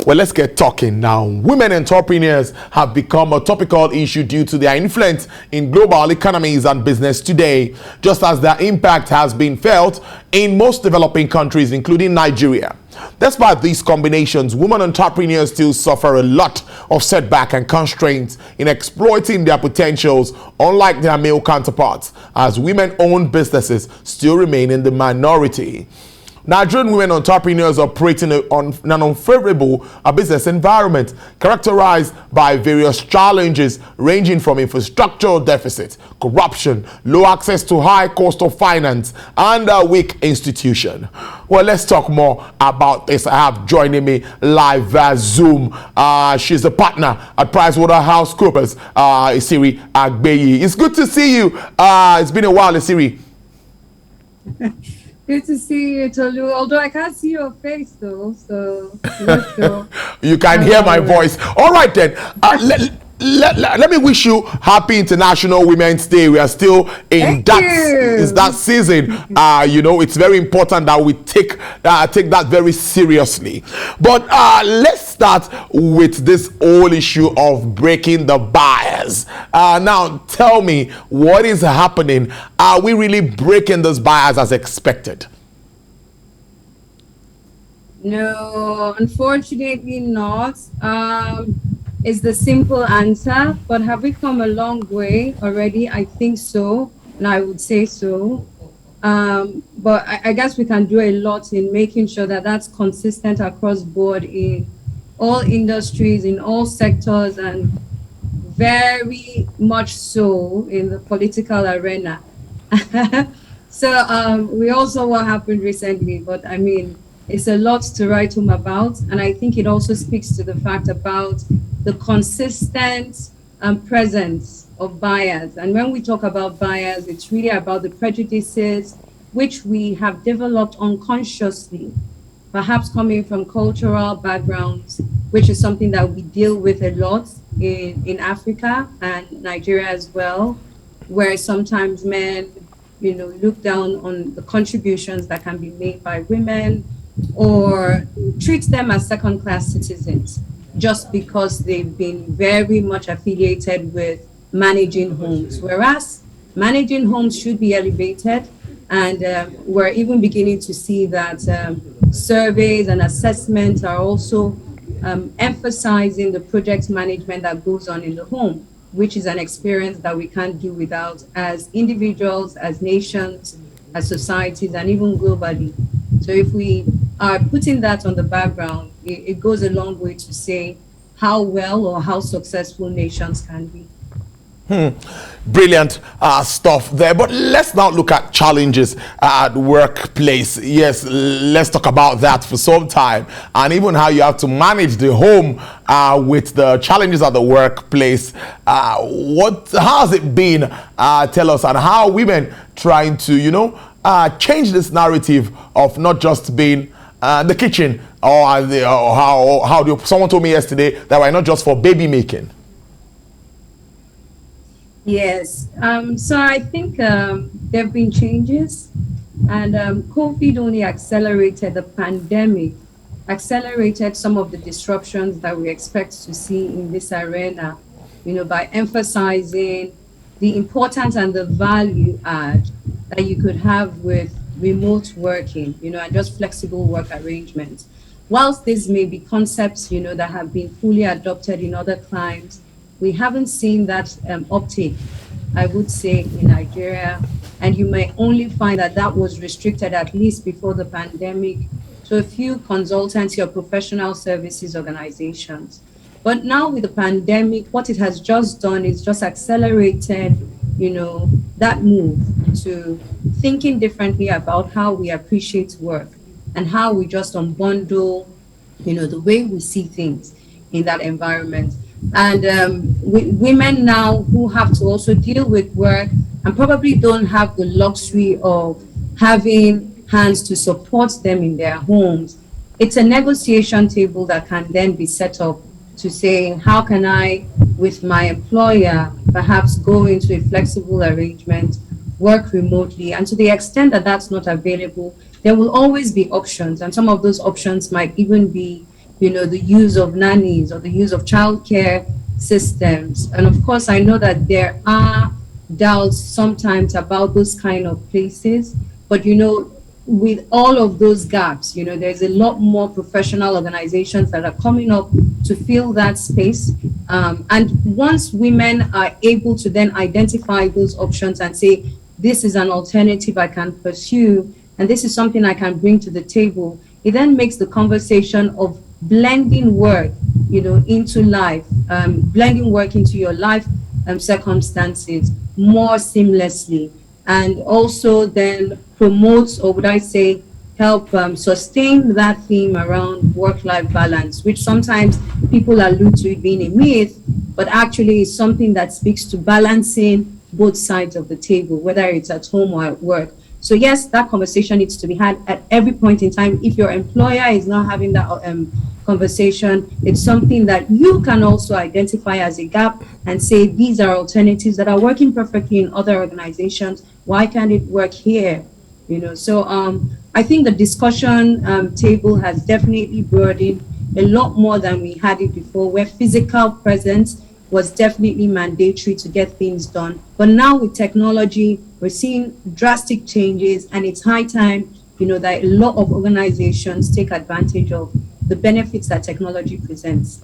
Well, let's get talking now. Women entrepreneurs have become a topical issue due to their influence in global economies and business today, just as their impact has been felt in most developing countries, including Nigeria. Despite these combinations, women entrepreneurs still suffer a lot of setback and constraints in exploiting their potentials, unlike their male counterparts, as women-owned businesses still remain in the minority. Nigerian women entrepreneurs operate in an unfavorable business environment characterized by various challenges ranging from infrastructural deficit, corruption, low access to high cost of finance, and a weak institution. Well, let's talk more about this. I have joining me live via Zoom. She's a partner at PricewaterhouseCoopers, Esiri Agbeyi. It's good to see you. It's been a while, Esiri. Good to see you, Tolu. Although I can't see your face, though, so let's go. You can hear my voice. All right, then. Let me wish you happy International Women's Day. We are still in that season. You know, it's very important that we take that very seriously. But let's start with this whole issue of breaking the bias. Now, tell me, what is happening? Are we really breaking this bias as expected? No, unfortunately not. Is the simple answer, but have we come a long way already? I think so, and I would say so. But I guess we can do a lot in making sure that that's consistent across board in all industries, in all sectors, and very much so in the political arena. So we all saw what happened recently, but I mean, it's a lot to write home about, and I think it also speaks to the fact about the consistent presence of bias. And when we talk about bias, it's really about the prejudices which we have developed unconsciously, perhaps coming from cultural backgrounds, which is something that we deal with a lot in Africa and Nigeria as well, where sometimes men, you know, look down on the contributions that can be made by women, or treat them as second-class citizens just because they've been very much affiliated with managing homes, whereas managing homes should be elevated. And we're even beginning to see that surveys and assessments are also emphasizing the project management that goes on in the home, which is an experience that we can't do without as individuals, as nations, as societies, and even globally. So if we are putting that on the background, it goes a long way to say how well or how successful nations can be. Brilliant stuff there. But let's now look at challenges at workplace. Yes, let's talk about that for some time, and even how you have to manage the home with the challenges at the workplace. How has it been? Tell us, and how are women trying to, you know, change this narrative of not just being the kitchen, or how someone told me yesterday that we're not just for baby making. Yes, so I think there have been changes, and COVID only accelerated the pandemic, accelerated some of the disruptions that we expect to see in this arena, you know, by emphasizing the importance and the value add that you could have with remote working, you know, and just flexible work arrangements. Whilst these may be concepts, you know, that have been fully adopted in other climes, we haven't seen that uptake, I would say, in Nigeria. And you may only find that that was restricted, at least before the pandemic, to a few consultancy or professional services organizations. But now with the pandemic, what it has just done is just accelerated, you know, that move to thinking differently about how we appreciate work and how we just unbundle, you know, the way we see things in that environment. And women now who have to also deal with work and probably don't have the luxury of having hands to support them in their homes, it's a negotiation table that can then be set up to say, how can I, with my employer, perhaps go into a flexible arrangement, work remotely, and to the extent that that's not available, there will always be options, and some of those options might even be the use of nannies or the use of childcare systems. And of course, I know that there are doubts sometimes about those kind of places, but with all of those gaps, there's a lot more professional organizations that are coming up to fill that space. And once women are able to then identify those options and say, this is an alternative I can pursue, and this is something I can bring to the table, it then makes the conversation of blending work, into life, blending work into your life circumstances more seamlessly, and also then promotes, or would I say, help sustain that theme around work-life balance, which sometimes people allude to it being a myth, but actually is something that speaks to balancing both sides of the table, whether it's at home or at work. So yes, that conversation needs to be had at every point in time. If your employer is not having that conversation, it's something that you can also identify as a gap and say, these are alternatives that are working perfectly in other organizations. Why can't it work here? So I think the discussion table has definitely broadened a lot more than we had it before, where physical presence was definitely mandatory to get things done. But now with technology, we're seeing drastic changes, and it's high time, that a lot of organizations take advantage of the benefits that technology presents.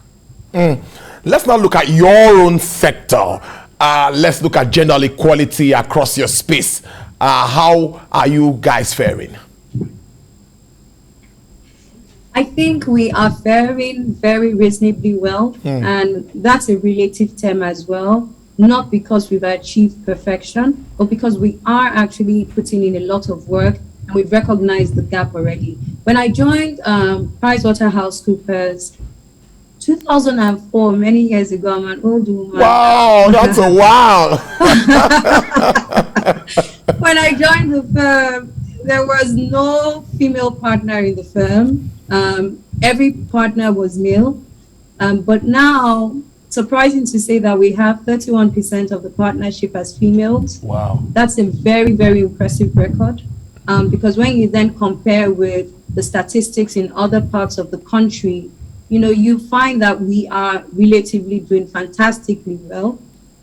Let's now look at your own sector. Let's look at gender equality across your space. How are you guys faring? I think we are faring very reasonably well, and that's a relative term as well, not because we've achieved perfection, but because we are actually putting in a lot of work, and we've recognized the gap already. When I joined PricewaterhouseCoopers 2004, many years ago, I'm an old woman. Wow, that's a while. When I joined the firm, there was no female partner in the firm. Every partner was male. But now, surprising to say that we have 31% of the partnership as females. Wow. That's a very, very impressive record. Because when you then compare with the statistics in other parts of the country, you find that we are relatively doing fantastically well,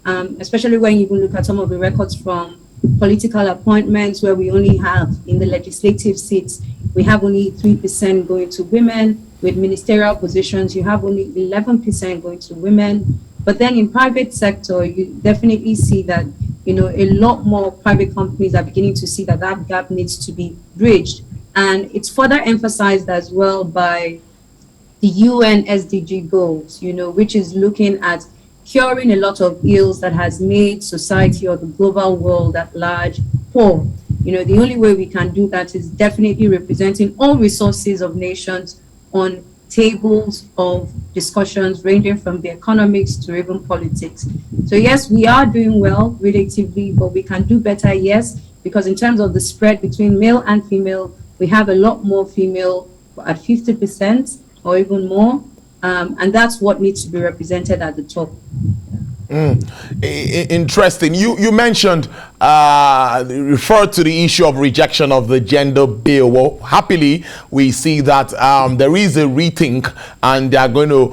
especially when you even look at some of the records from political appointments, where we only have, in the legislative seats, we have only 3% going to women. With ministerial positions, you have only 11% going to women. But then in private sector, you definitely see that, a lot more private companies are beginning to see that that gap needs to be bridged. And it's further emphasized as well by the UN SDG goals, which is looking at curing a lot of ills that has made society or the global world at large poor. The only way we can do that is definitely representing all resources of nations on tables of discussions ranging from the economics to even politics. So yes, we are doing well relatively, but we can do better, yes, because in terms of the spread between male and female, we have a lot more female at 50% or even more, and that's what needs to be represented at the top. Interesting. You mentioned, referred to the issue of rejection of the gender bill. Well, happily, we see that there is a rethink, and they are going to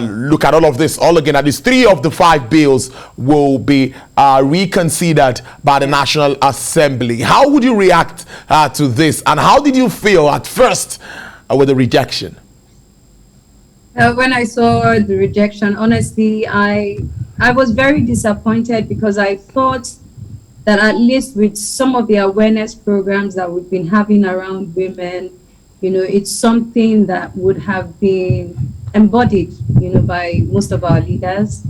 look at all of this all again. At least 3 of the 5 bills will be reconsidered by the National Assembly. How would you react to this, and how did you feel at first with the rejection? When I saw the rejection, honestly, I was very disappointed, because I thought that at least with some of the awareness programs that we've been having around women, it's something that would have been embodied, by most of our leaders.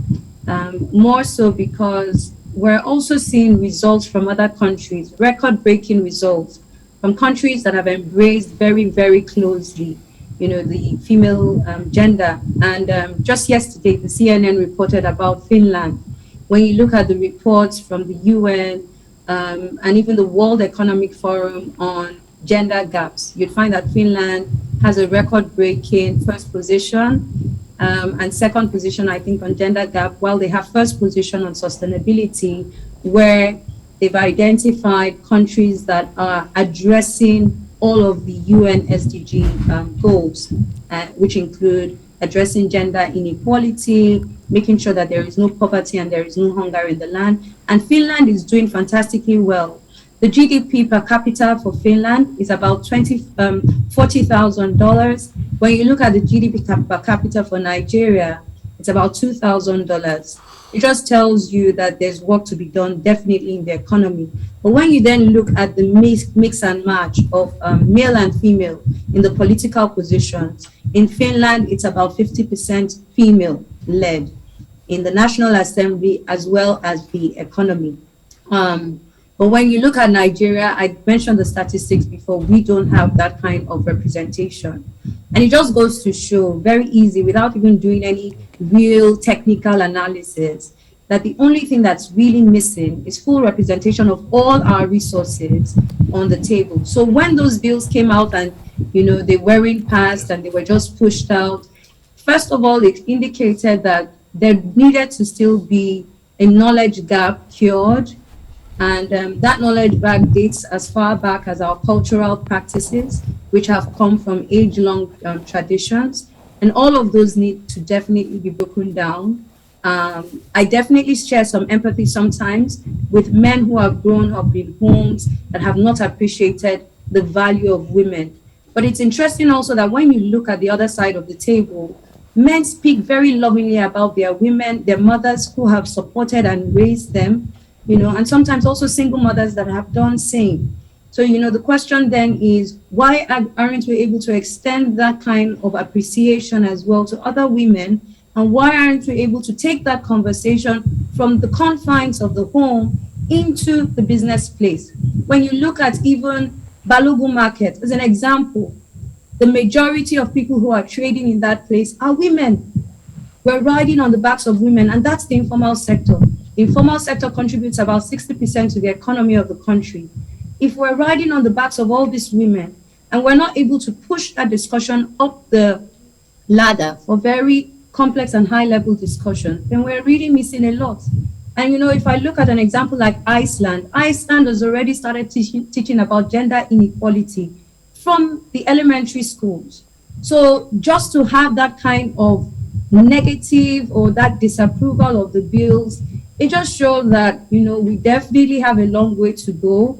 More so because we're also seeing results from other countries, record-breaking results from countries that have embraced very, very closely the female gender. And just yesterday, the CNN reported about Finland. When you look at the reports from the UN and even the World Economic Forum on gender gaps, you'd find that Finland has a record-breaking first position and second position, I think, on gender gap, while they have first position on sustainability, where they've identified countries that are addressing all of the UN SDG goals, which include addressing gender inequality, making sure that there is no poverty and there is no hunger in the land. And Finland is doing fantastically well. The GDP per capita for Finland is about $40,000. When you look at the GDP per capita for Nigeria, it's about $2,000. It just tells you that there's work to be done definitely in the economy. But when you then look at the mix and match of male and female in the political positions, in Finland, it's about 50% female led in the National Assembly as well as the economy. But when you look at Nigeria, I mentioned the statistics before, we don't have that kind of representation. And it just goes to show very easy, without even doing any real technical analysis, that the only thing that's really missing is full representation of all our resources on the table. So when those bills came out and, they weren't passed and they were just pushed out, first of all, it indicated that there needed to still be a knowledge gap cured. And that knowledge back dates as far back as our cultural practices, which have come from age-long traditions. And all of those need to definitely be broken down. I definitely share some empathy sometimes with men who have grown up in homes that have not appreciated the value of women. But it's interesting also that when you look at the other side of the table, men speak very lovingly about their women, their mothers who have supported and raised them, and sometimes also single mothers that have done same. So, the question then is, why aren't we able to extend that kind of appreciation as well to other women? And why aren't we able to take that conversation from the confines of the home into the business place? When you look at even Balogun Market as an example, the majority of people who are trading in that place are women. We're riding on the backs of women, and that's the informal sector. The informal sector contributes about 60% to the economy of the country. If we're riding on the backs of all these women and we're not able to push that discussion up the ladder for very complex and high-level discussion, then we're really missing a lot. And if I look at an example like Iceland has already started teaching about gender inequality from the elementary schools. So just to have that kind of negative or that disapproval of the bills, it just shows that, we definitely have a long way to go.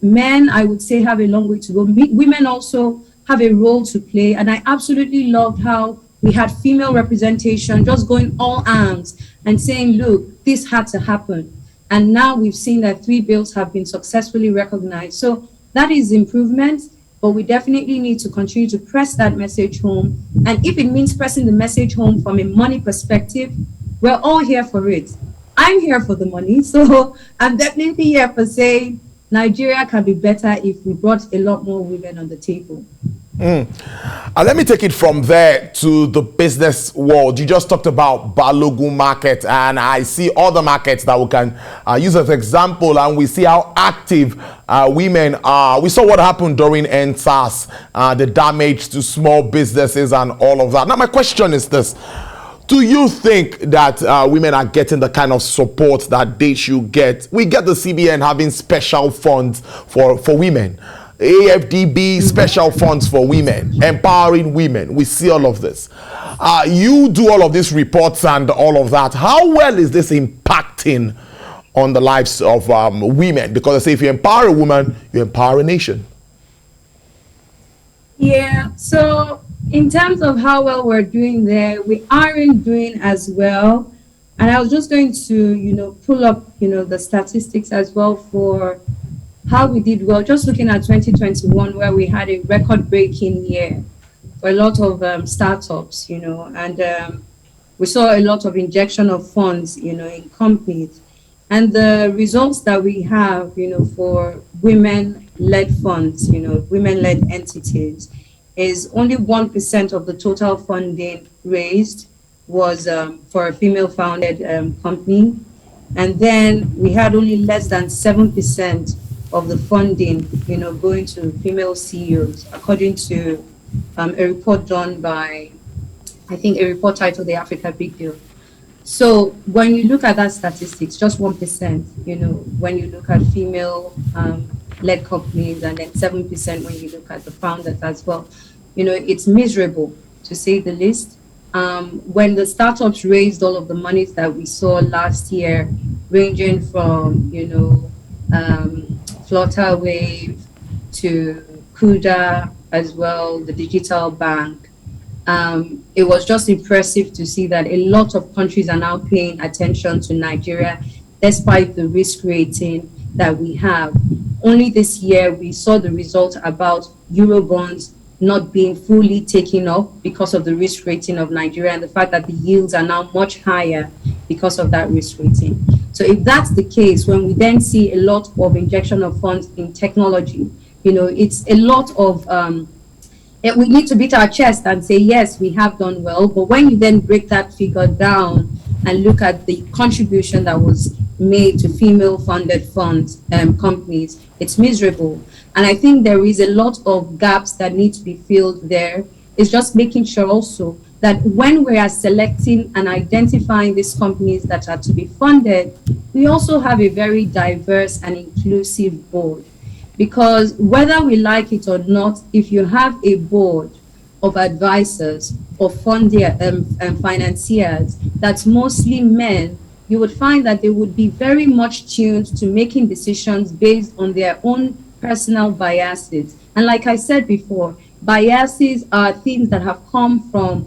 Men, I would say, have a long way to go. Women also have a role to play. And I absolutely loved how we had female representation just going all arms and saying, look, this had to happen. And now we've seen that 3 bills have been successfully recognized. So that is improvement, but we definitely need to continue to press that message home. And if it means pressing the message home from a money perspective, we're all here for it. I'm here for the money. So I'm definitely here for saying Nigeria can be better if we brought a lot more women on the table. Let me take it from there to the business world. You just talked about Balogun Market, and I see other markets that we can use as example, and we see how active women are. We saw what happened during NSAS, the damage to small businesses and all of that. Now my question is this: do you think that women are getting the kind of support that they should get? We get the CBN having special funds for women. AFDB special funds for women, empowering women. We see all of this. You do all of these reports and all of that. How well is this impacting on the lives of women? Because I say if you empower a woman, you empower a nation. Yeah, so in terms of how well we're doing there, we aren't doing as well. And I was just going to, pull up, the statistics as well for how we did well, just looking at 2021, where we had a record-breaking year for a lot of startups, and we saw a lot of injection of funds, in companies. And the results that we have, for women-led funds, women-led entities, is only 1% of the total funding raised was for a female-founded company. And then we had only less than 7% of the funding, going to female CEOs, according to a report done by, I think, a report titled The Africa Big Deal. So when you look at that statistics, just 1%, when you look at female led companies, and then 7% when you look at the founders as well. It's miserable, to say the least. When the startups raised all of the monies that we saw last year, ranging from, Flutterwave to Kuda as well, the digital bank, it was just impressive to see that a lot of countries are now paying attention to Nigeria, despite the risk rating that we have. Only this year, we saw the result about Eurobonds not being fully taken up because of the risk rating of Nigeria, and the fact that the yields are now much higher because of that risk rating. So if that's the case, when we then see a lot of injection of funds in technology, it's a lot of we need to beat our chest and say, yes, we have done well. But when you then break that figure down and look at the contribution that was made to female-funded funds, companies, it's miserable. And I think there is a lot of gaps that need to be filled there. It's just making sure also that when we are selecting and identifying these companies that are to be funded, we also have a very diverse and inclusive board. Because whether we like it or not, if you have a board of advisors or financiers that's mostly men, you would find that they would be very much tuned to making decisions based on their own personal biases. And like I said before, biases are things that have come from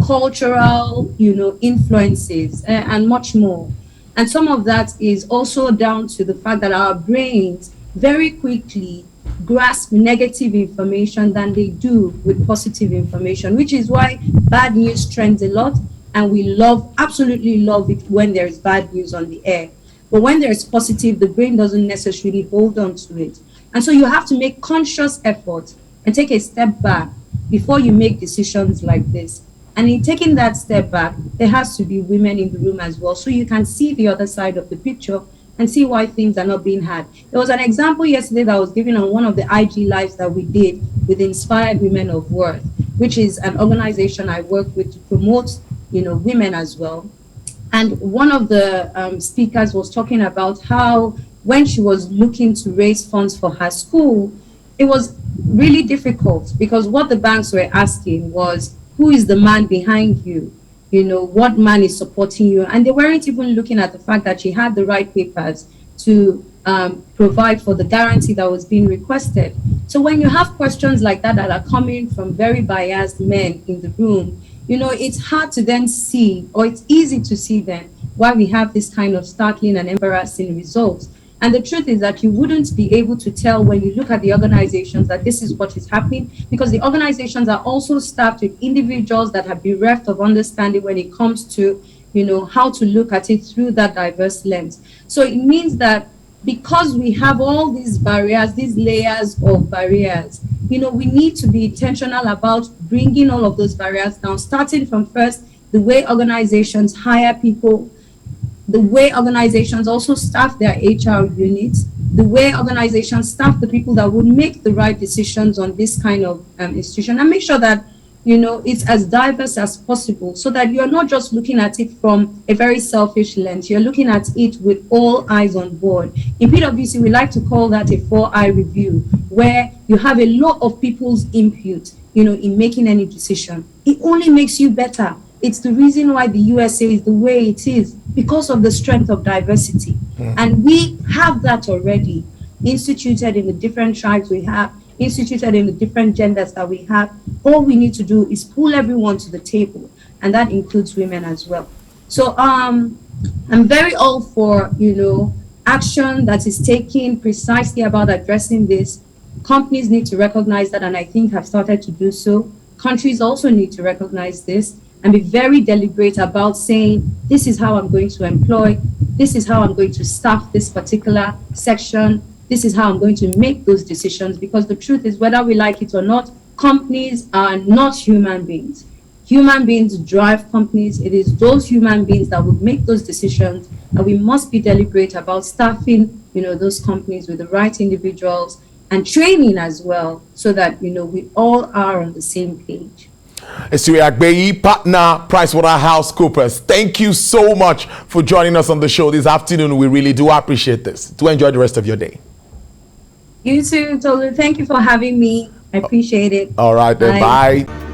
cultural, influences and much more. And some of that is also down to the fact that our brains very quickly grasp negative information than they do with positive information, which is why bad news trends a lot, and we absolutely love it when there's bad news on the air. But when there's positive, the brain doesn't necessarily hold on to it. And so you have to make conscious effort and take a step back before you make decisions like this. And in taking that step back, there has to be women in the room as well, so you can see the other side of the picture and see why things are not being had. There was an example yesterday that was given on one of the IG lives that we did with Inspired Women of Worth, which is an organization I work with to promote, women as well. And one of the speakers was talking about how when she was looking to raise funds for her school, it was really difficult because what the banks were asking was, who is the man behind you? What man is supporting you? And they weren't even looking at the fact that she had the right papers to provide for the guarantee that was being requested. So when you have questions like that that are coming from very biased men in the room, it's hard to then see, or it's easy to see then why we have this kind of startling and embarrassing results. And the truth is that you wouldn't be able to tell when you look at the organizations that this is what is happening, because the organizations are also staffed with individuals that have been bereft of understanding when it comes to, how to look at it through that diverse lens. So it means that because we have all these barriers, these layers of barriers, we need to be intentional about bringing all of those barriers down, starting from first the way organizations hire people, the way organizations also staff their HR units, the way organizations staff the people that would make the right decisions on this kind of institution, and make sure that, it's as diverse as possible, so that you're not just looking at it from a very selfish lens, you're looking at it with all eyes on board. In PwC, we like to call that a 4-eye review, where you have a lot of people's input, in making any decision. It only makes you better. It's the reason why the USA is the way it is, because of the strength of diversity. And we have that already instituted in the different tribes we have, instituted in the different genders that we have. All we need to do is pull everyone to the table, and that includes women as well. So I'm very all for, action that is taken precisely about addressing this. Companies need to recognize that, and I think have started to do so. Countries also need to recognize this and be very deliberate about saying, this is how I'm going to employ, this is how I'm going to staff this particular section, this is how I'm going to make those decisions. Because the truth is, whether we like it or not, companies are not human beings. Human beings drive companies. It is those human beings that will make those decisions, and we must be deliberate about staffing, those companies with the right individuals and training as well, so that, we all are on the same page. Esiri Agbeyi, partner, PricewaterhouseCoopers. Thank you so much for joining us on the show this afternoon. We really do appreciate this. Do enjoy the rest of your day. You too, Tolu. Thank you for having me. I appreciate it. All right, then, Bye. bye.